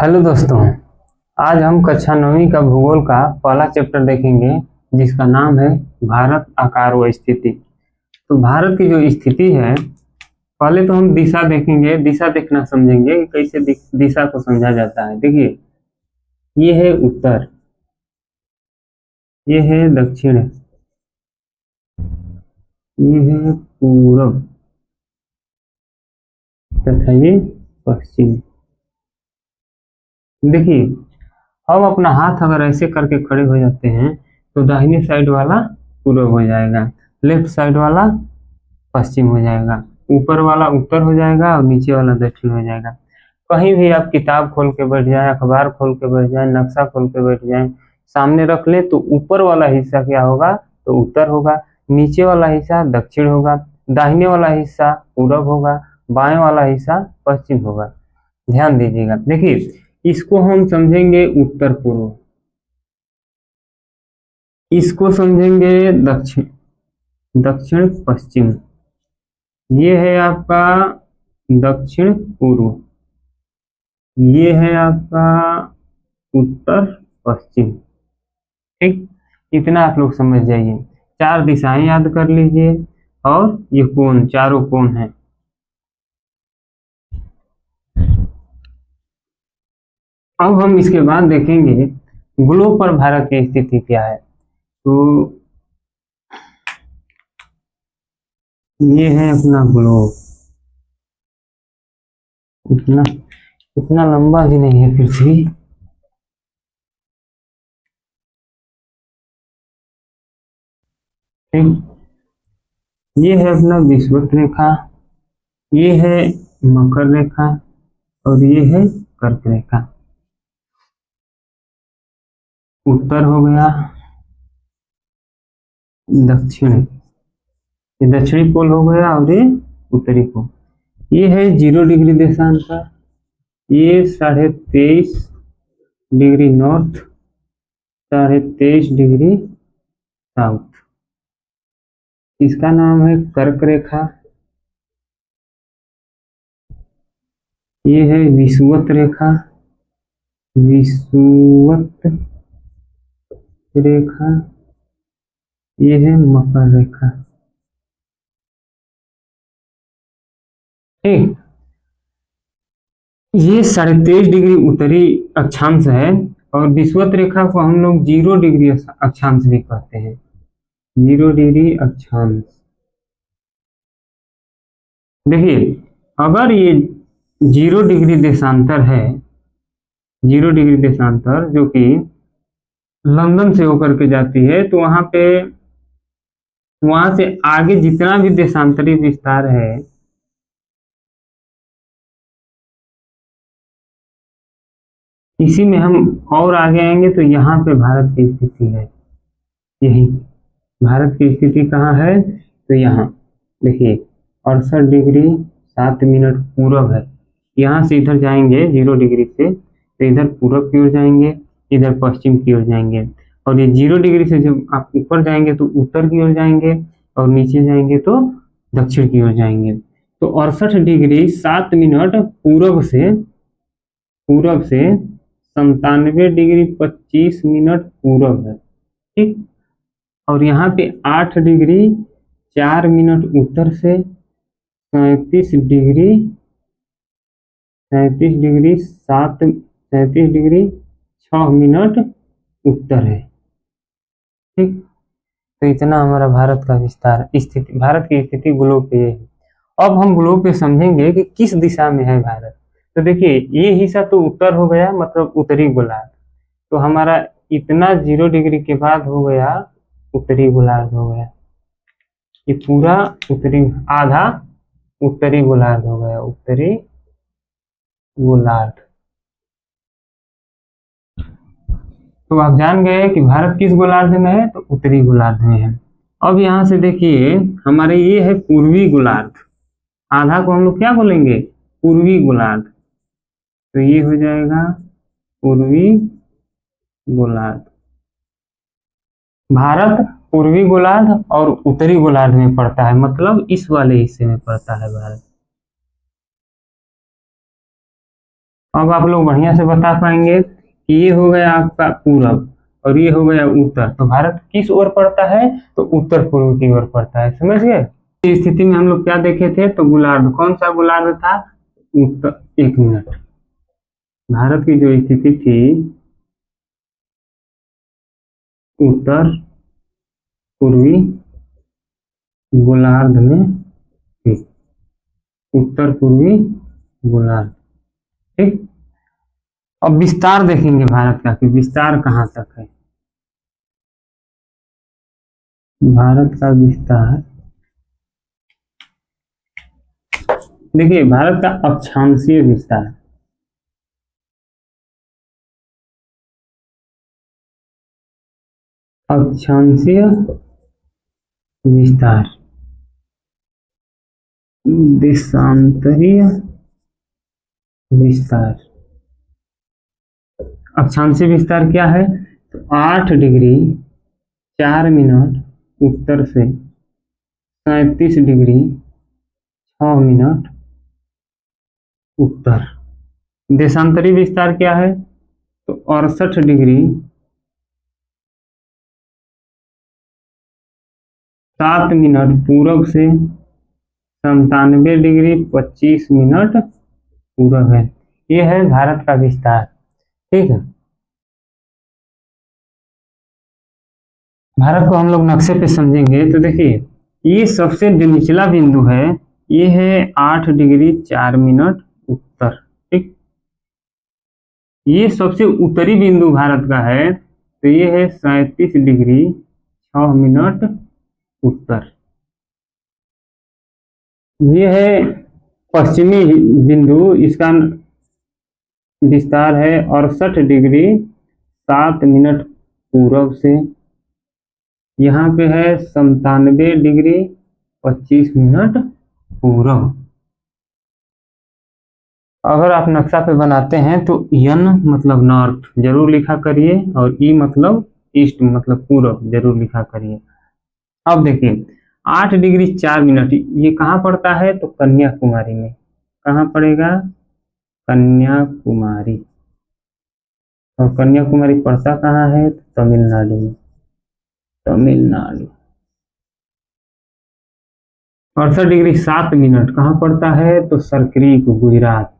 Hello दोस्तों। आज हम कक्षा 9वीं का भूगोल का पहला चैप्टर देखेंगे जिसका नाम है भारत आकार व स्थिति। तो भारत की जो स्थिति है, पहले तो हम दिशा देखेंगे, दिशा देखना समझेंगे कि कैसे दिशा को समझा जाता है। देखिए, ये है उत्तर, ये है दक्षिण, ये है पूरब तथा ये पश्चिम। देखिए, हम अपना हाथ अगर ऐसे करके खड़े हो जाते हैं तो दाहिने साइड वाला पूरब हो जाएगा, लेफ्ट साइड वाला पश्चिम हो जाएगा, ऊपर वाला उत्तर हो जाएगा और नीचे वाला दक्षिण हो जाएगा। कहीं भी आप किताब खोल के बैठ जाए, अखबार खोल के बैठ जाए, नक्शा खोल के बैठ जाए, सामने रख ले तो ऊपर वाला हिस्सा क्या होगा तो उत्तर होगा, नीचे वाला हिस्सा दक्षिण होगा, दाहिने वाला हिस्सा पूरब होगा, बाएं वाला हिस्सा पश्चिम होगा। ध्यान दीजिएगा। देखिए, इसको हम समझेंगे उत्तर पूर्व, इसको समझेंगे दक्षिण दक्षिण पश्चिम, ये है आपका दक्षिण पूर्व, ये है आपका उत्तर पश्चिम। ठीक, इतना आप लोग समझ जाइए। चार दिशाएं याद कर लीजिए और ये कोण, चारों कोण हैं। अब हम इसके बाद देखेंगे ग्लोब पर भारत की स्थिति क्या है। तो ये है अपना ग्लोब, इतना इतना लंबा भी नहीं है पृथ्वी। ठीक, ये है अपना विषुवत रेखा, ये है मकर रेखा और ये है कर्क रेखा। उत्तर हो गया, दक्षिण, ये दक्षिणी पोल हो गया और ये उत्तरी पोल। ये है 0 डिग्री देशांतर, ये 23.5 डिग्री नॉर्थ, 23.5 डिग्री साउथ। इसका नाम है कर्क रेखा। ये है विषुवत रेखा, विषुवत रेखा, ये है मकर रेखा। ठीक, ये 23.5 डिग्री उत्तरी अक्षांश है और विषुवत रेखा को हम लोग 0 डिग्री अक्षांश भी कहते हैं, 0 डिग्री अक्षांश। देखिए, अगर ये 0 डिग्री देशांतर है, 0 डिग्री देशांतर जो कि लंदन से होकर के जाती है, तो वहां से आगे जितना भी देशांतरी विस्तार है, इसी में हम और आगे आएंगे तो यहाँ पे भारत की स्थिति है। यही भारत की स्थिति कहाँ है तो यहाँ देखिए 68.7 पूरब है। यहाँ से इधर जाएंगे 0 डिग्री से तो इधर पूरब की ओर जाएंगे, इधर पश्चिम की ओर जाएंगे, और ये 0 डिग्री से जब आप ऊपर जाएंगे तो उत्तर की ओर जाएंगे और नीचे जाएंगे तो दक्षिण की ओर जाएंगे। तो 68.7 पूरब से 97.25 पूरब है। ठीक, और यहाँ पे 8.4 उत्तर से 37.6 उत्तर है। ठीक, तो इतना हमारा भारत का विस्तार, स्थिति, भारत की स्थिति ग्लोब पे है। अब हम ग्लोब पे समझेंगे कि किस दिशा में है भारत। तो देखिए, ये हिस्सा तो उत्तर हो गया, मतलब उत्तरी गोलार्ध। तो हमारा इतना 0 डिग्री के बाद हो गया उत्तरी गोलार्ध हो गया, ये पूरा उत्तरी, आधा उत्तरी गोलार्ध हो गया, उत्तरी गोलार्ध। तो आप जान गए कि भारत किस गोलार्ध में है, तो उत्तरी गोलार्ध में है। अब यहाँ से देखिए, हमारे ये है पूर्वी गोलार्ध, आधा को हम लोग क्या बोलेंगे, पूर्वी गोलार्ध। तो ये हो जाएगा पूर्वी गोलार्ध। भारत पूर्वी गोलार्ध और उत्तरी गोलार्ध में पड़ता है, मतलब इस वाले हिस्से में पड़ता है भारत। अब आप लोग बढ़िया से बता पाएंगे कि ये हो गया आपका पूरब और ये हो गया उत्तर, तो भारत किस ओर पड़ता है, तो उत्तर पूर्व की ओर पड़ता है। समझ गए। इस स्थिति में हम लोग क्या देखे थे, तो गोलार्ध, कौन सा गोलार्ध था, उत्तर, एक मिनट, भारत की जो स्थिति थी उत्तर पूर्वी गोलार्ध में थी, उत्तर पूर्वी गोलार्ध। ठीक। अब विस्तार देखेंगे भारत का कि विस्तार कहाँ तक है। भारत का विस्तार, देखिए भारत का अक्षांशीय विस्तार, अक्षांशीय विस्तार, देशांतरीय विस्तार। अक्षांशीय विस्तार क्या है, तो 8 डिग्री 4 मिनट उत्तर से 37 डिग्री 6 मिनट उत्तर। देशांतरी विस्तार क्या है, तो 68 डिग्री 7 मिनट पूरब से 97 डिग्री 25 मिनट पूरब है। ये है भारत का विस्तार। ठीक है। भारत को हम लोग नक्शे पे समझेंगे तो देखिए, ये सबसे जो निचला बिंदु है ये है 8 डिग्री 4 मिनट उत्तर। ठीक। ये सबसे उत्तरी बिंदु भारत का है, तो ये है 37 डिग्री 6 मिनट उत्तर। ये है पश्चिमी बिंदु, इसका विस्तार है 68 डिग्री 7 मिनट पूरब से, यहाँ पे है 97 डिग्री 25 मिनट पूरब। अगर आप नक्शा पे बनाते हैं तो यन मतलब नॉर्थ जरूर लिखा करिए और ई मतलब ईस्ट मतलब पूरब जरूर लिखा करिए। अब देखिए 8 डिग्री 4 मिनट ये कहाँ पड़ता है, तो कन्याकुमारी में। कहाँ पड़ेगा, कन्याकुमारी। और कन्याकुमारी पड़ता कहाँ है, तो तमिलनाडु में, तमिलनाडु। 68 डिग्री 7 मिनट कहाँ पड़ता है, तो सरक्रीक गुजरात।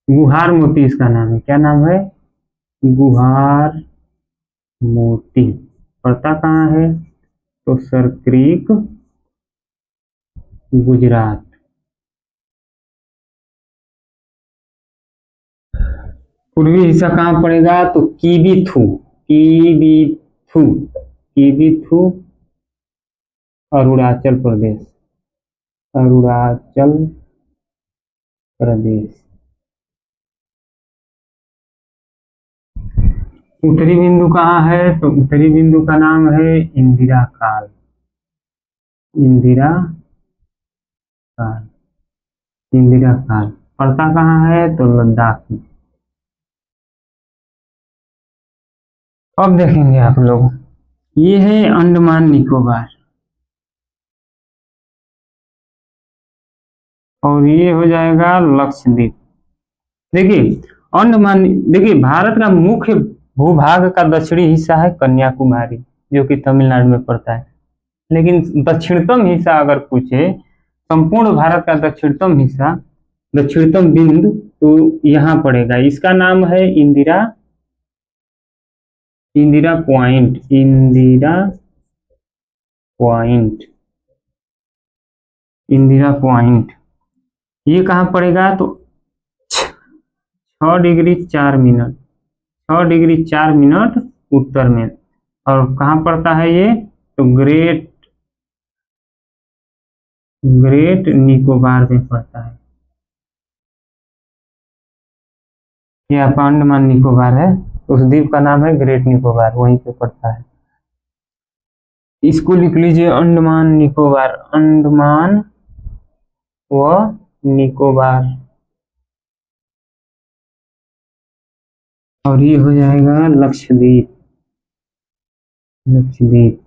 गुहार मोती इसका नाम है, क्या नाम है, गुहार मोती। पड़ता कहाँ है, तो सरक्रीक गुजरात। पूर्वी हिस्सा कहाँ पड़ेगा, तो कीबीथू, कीबीथू, कीबीथू अरुणाचल प्रदेश, अरुणाचल प्रदेश। उत्तरी बिंदु कहाँ है, तो उत्तरी बिंदु का नाम है इंदिरा काल, इंदिरा काल, इंदिरा काल। पड़ता कहाँ है, तो लद्दाख में। अब देखेंगे आप लोग, ये है अंडमान निकोबार और ये हो जाएगा लक्षद्वीप। देखिए अंडमान, देखिए भारत का मुख्य भूभाग का दक्षिणी हिस्सा है कन्याकुमारी जो कि तमिलनाडु में पड़ता है, लेकिन दक्षिणतम हिस्सा अगर पूछे, संपूर्ण भारत का दक्षिणतम हिस्सा, दक्षिणतम बिंदु, तो यहाँ पड़ेगा। इसका नाम है Indira, Indira point, Indira point, Indira point. ये कहाँ पड़ेगा, तो 6 डिग्री 4 मिनट, 6 डिग्री 4 मिनट उत्तर में। और कहाँ पड़ता है ये, तो ग्रेट, ग्रेट निकोबार में पड़ता है। ये आपका अंडमान निकोबार है, उस द्वीप का नाम है ग्रेट निकोबार, वहीं पे पड़ता है। इसको लिख लीजिए अंडमान निकोबार, अंडमान व निकोबार। और ये हो जाएगा लक्षद्वीप, लक्षद्वीप।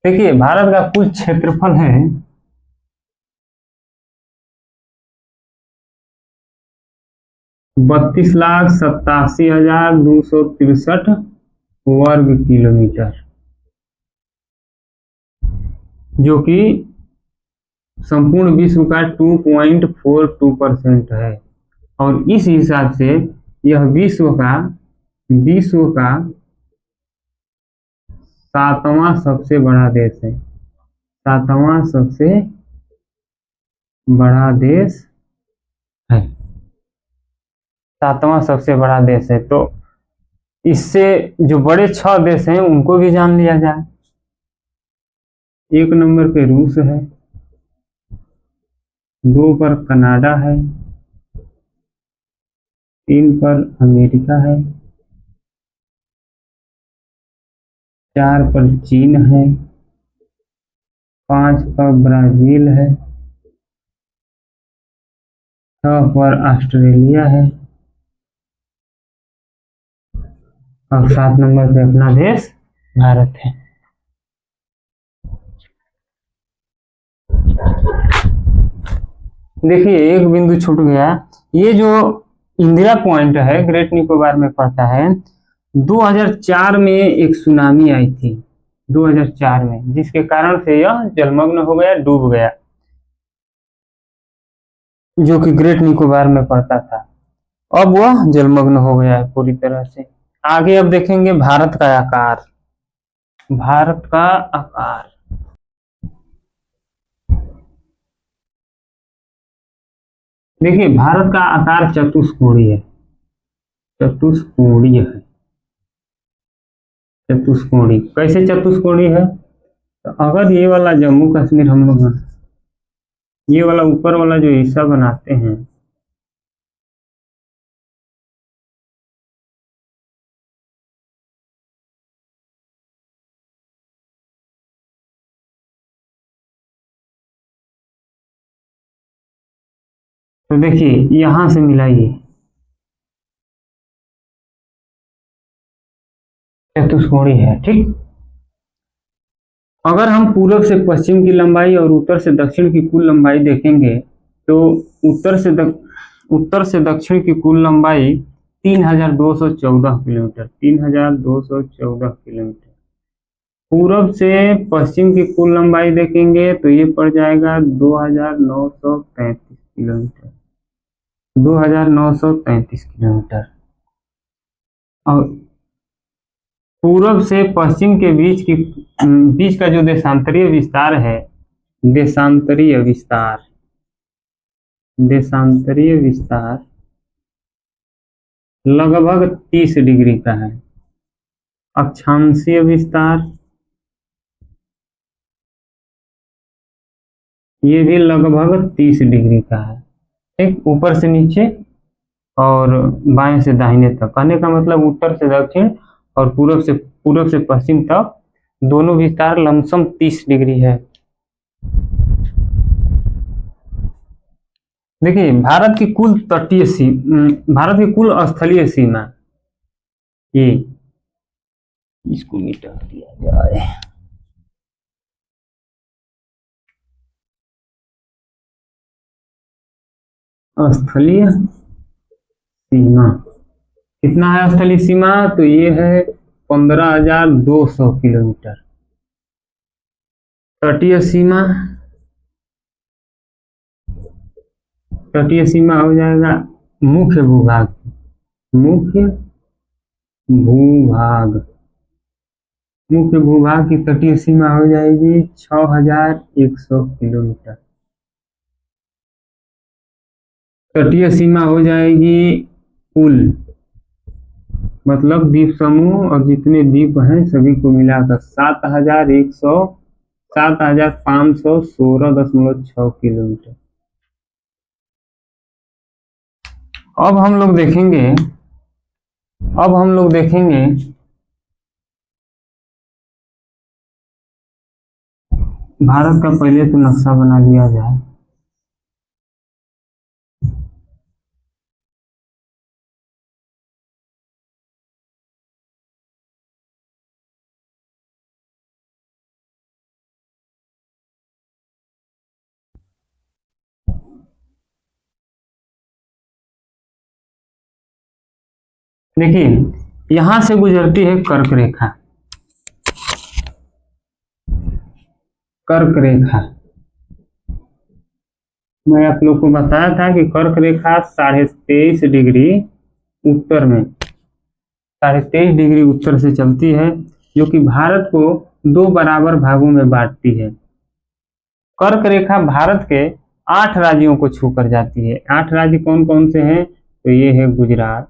देखिए भारत का कुल क्षेत्रफल है 32,87,263 वर्ग किलोमीटर, जो कि संपूर्ण विश्व का 2.42% है। और इस हिसाब से यह विश्व का 7वां सबसे बड़ा देश है। 7वां सबसे बड़ा देश है। 7वां सबसे बड़ा देश है। तो इससे जो बड़े 6 देश हैं उनको भी जान लिया जाए। 1 नंबर पे रूस है, 2 पर कनाडा है, 3 पर अमेरिका है, 4 पर चीन है, 5 पर ब्राजील है, 6 पर ऑस्ट्रेलिया है और 7 नंबर पे अपना देश भारत है। देखिए एक बिंदु छूट गया। ये जो इंदिरा पॉइंट है ग्रेट निकोबार में पड़ता है। 2004 में एक सुनामी आई थी, 2004 में, जिसके कारण से यह जलमग्न हो गया, डूब गया, जो कि ग्रेट निकोबार में पड़ता था। अब वह जलमग्न हो गया है पूरी तरह से। आगे अब देखेंगे भारत का आकार। भारत का आकार, देखिए भारत का आकार चतुष्कोणीय है। चतुष्कोणीय है। चतुष्कोणीय कैसे चतुष्कोणीय है? तो अगर ये वाला जम्मू कश्मीर हम लोग ये वाला ऊपर वाला जो हिस्सा बनाते हैं, तो देखिए यहां से मिलाइए, चतुष्कोणीय है, ठीक। अगर हम पूर्व से पश्चिम की लंबाई और उत्तर से दक्षिण की कुल लंबाई देखेंगे, तो उत्तर से दक्षिण की कुल लंबाई 3,214 किलोमीटर, 3,214 किलोमीटर। पूरब से पश्चिम की कुल लंबाई देखेंगे तो ये पड़ जाएगा 2,933 किलोमीटर, 2,933 किलोमीटर। और पूरब से पश्चिम के बीच का जो देशांतरीय विस्तार है, देशांतरीय विस्तार, देशांतरीय विस्तार लगभग 30 डिग्री का है। अक्षांशीय विस्तार ये भी लगभग 30 डिग्री का है, ठीक। ऊपर से नीचे और बाएं से दाहिने तक, कहने का मतलब उत्तर से दक्षिण और पूर्व से पश्चिम तक दोनों विस्तार लमसम 30 डिग्री है। देखिए भारत की कुल स्थलीय सीमा, ये इसको मिटा दिया जाए। स्थलीय सीमा कितना है? स्थलीय सीमा तो ये है 15,200 किलोमीटर। तटीय सीमा, तटीय सीमा हो जाएगा मुख्य भूभाग, मुख्य भूभाग, मुख्य भूभाग की तटीय सीमा हो जाएगी 6,100 किलोमीटर। तटीय सीमा हो जाएगी कुल, मतलब द्वीप समूह और जितने द्वीप हैं सभी को मिलाकर 7,516.6 किलोमीटर। अब हम लोग देखेंगे, अब हम लोग देखेंगे भारत का पहले तो नक्शा बना लिया जाए। देखिए यहां से गुजरती है कर्क रेखा। कर्क रेखा मैं आप लोग को बताया था कि कर्क रेखा 23.5 डिग्री उत्तर में 23.5 डिग्री उत्तर से चलती है, जो कि भारत को 2 बराबर भागों में बांटती है। कर्क रेखा भारत के 8 राज्यों को छूकर जाती है। 8 राज्य कौन कौन से हैं? तो ये है गुजरात,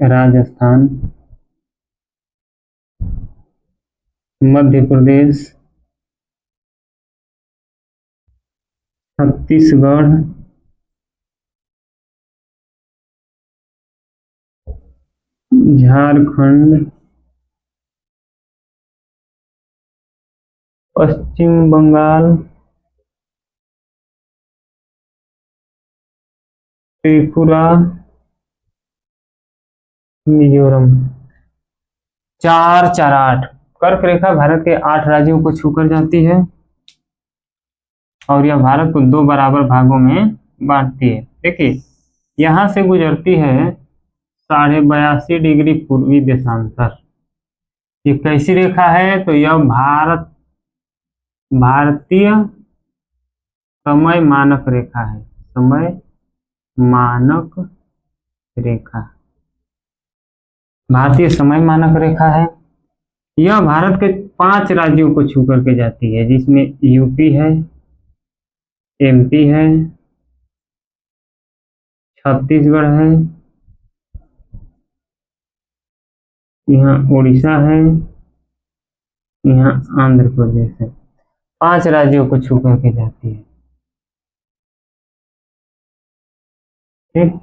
राजस्थान, मध्य प्रदेश, छत्तीसगढ़, झारखंड, पश्चिम बंगाल, त्रिपुरा, मिजोरम। 4 4 8 कर्क रेखा भारत के 8 राज्यों को छूकर जाती है और यह भारत को 2 बराबर भागों में बांटती है। देखिए यहां से गुजरती है 82.5 डिग्री पूर्वी देशांतर। ये कैसी रेखा है? तो यह भारतीय समय मानक रेखा है। समय मानक रेखा, भारतीय समय मानक रेखा है। यह भारत के 5 राज्यों को छू करके जाती है, जिसमें यूपी है, एमपी है, छत्तीसगढ़ है, यहाँ उड़ीसा है, यहाँ आंध्र प्रदेश है। 5 राज्यों को छू करके जाती है। ठीक,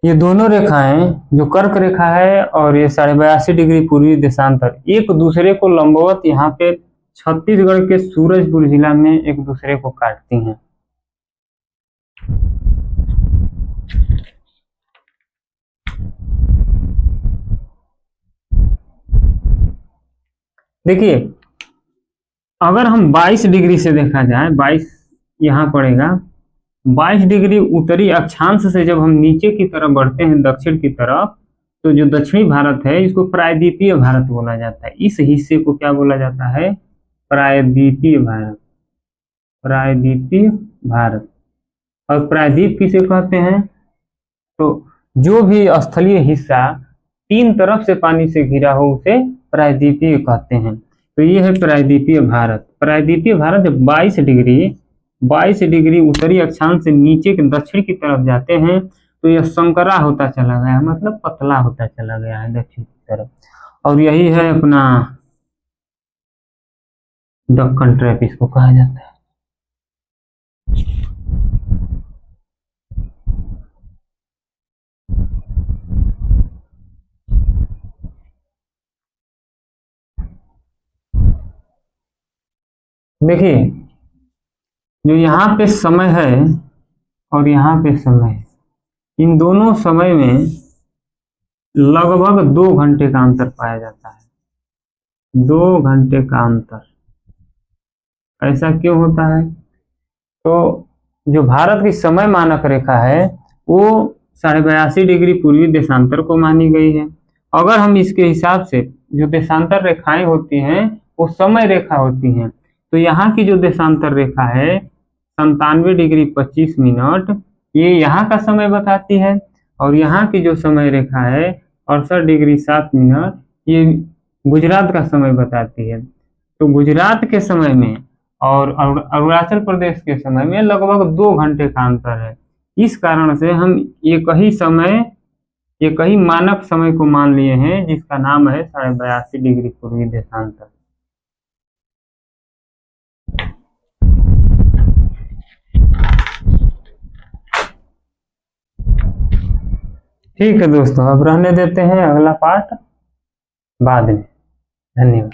ये दोनों रेखाएं जो कर्क रेखा है और ये 82.5 डिग्री पूर्वी देशांतर एक दूसरे को लंबवत यहाँ पे छत्तीसगढ़ के सूरजपुर जिला में एक दूसरे को काटती हैं। देखिए अगर हम 22 डिग्री से देखा जाए, 22 यहाँ पड़ेगा, 22 डिग्री उत्तरी अक्षांश से जब हम नीचे की तरफ बढ़ते हैं दक्षिण की तरफ, तो जो दक्षिणी भारत है इसको प्रायद्वीपीय भारत बोला जाता है। इस हिस्से को क्या बोला जाता है? प्रायद्वीपीय भारत। प्रायद्वीपीय भारत। और प्रायद्वीप किसे कहते हैं? तो जो भी स्थलीय हिस्सा 3 तरफ से पानी से घिरा हो उसे प्रायद्वीपीय कहते हैं। तो ये है प्रायद्वीपीय भारत। प्रायद्वीपीय भारत जब 22 डिग्री उत्तरी अक्षांश से नीचे के दक्षिण की तरफ जाते हैं तो यह संकरा होता चला गया, मतलब पतला होता चला गया है दक्षिण की तरफ। और यही है अपना दक्कन ट्रैप इसको कहा जाता है। देखिए जो यहाँ पे समय है और यहाँ पे समय है, इन दोनों समय में लगभग 2 घंटे का अंतर पाया जाता है। 2 घंटे का अंतर। ऐसा क्यों होता है? तो जो भारत की समय मानक रेखा है वो 82.5 डिग्री पूर्वी देशांतर को मानी गई है। अगर हम इसके हिसाब से जो देशांतर रेखाएं होती हैं वो समय रेखा होती हैं, तो यहाँ की जो देशांतर रेखा है 97 डिग्री 25 मिनट, ये यहाँ का समय बताती है। और यहाँ की जो समय रेखा है 68 डिग्री 7 मिनट, ये गुजरात का समय बताती है। तो गुजरात के समय में और अरुणाचल प्रदेश के समय में लगभग 2 घंटे का अंतर है। इस कारण से हम एक ही मानक समय को मान लिए हैं, जिसका नाम है 82.5 डिग्री पूर्वी देशांतर। ठीक है दोस्तों, अब रहने देते हैं, अगला पार्ट बाद में। धन्यवाद।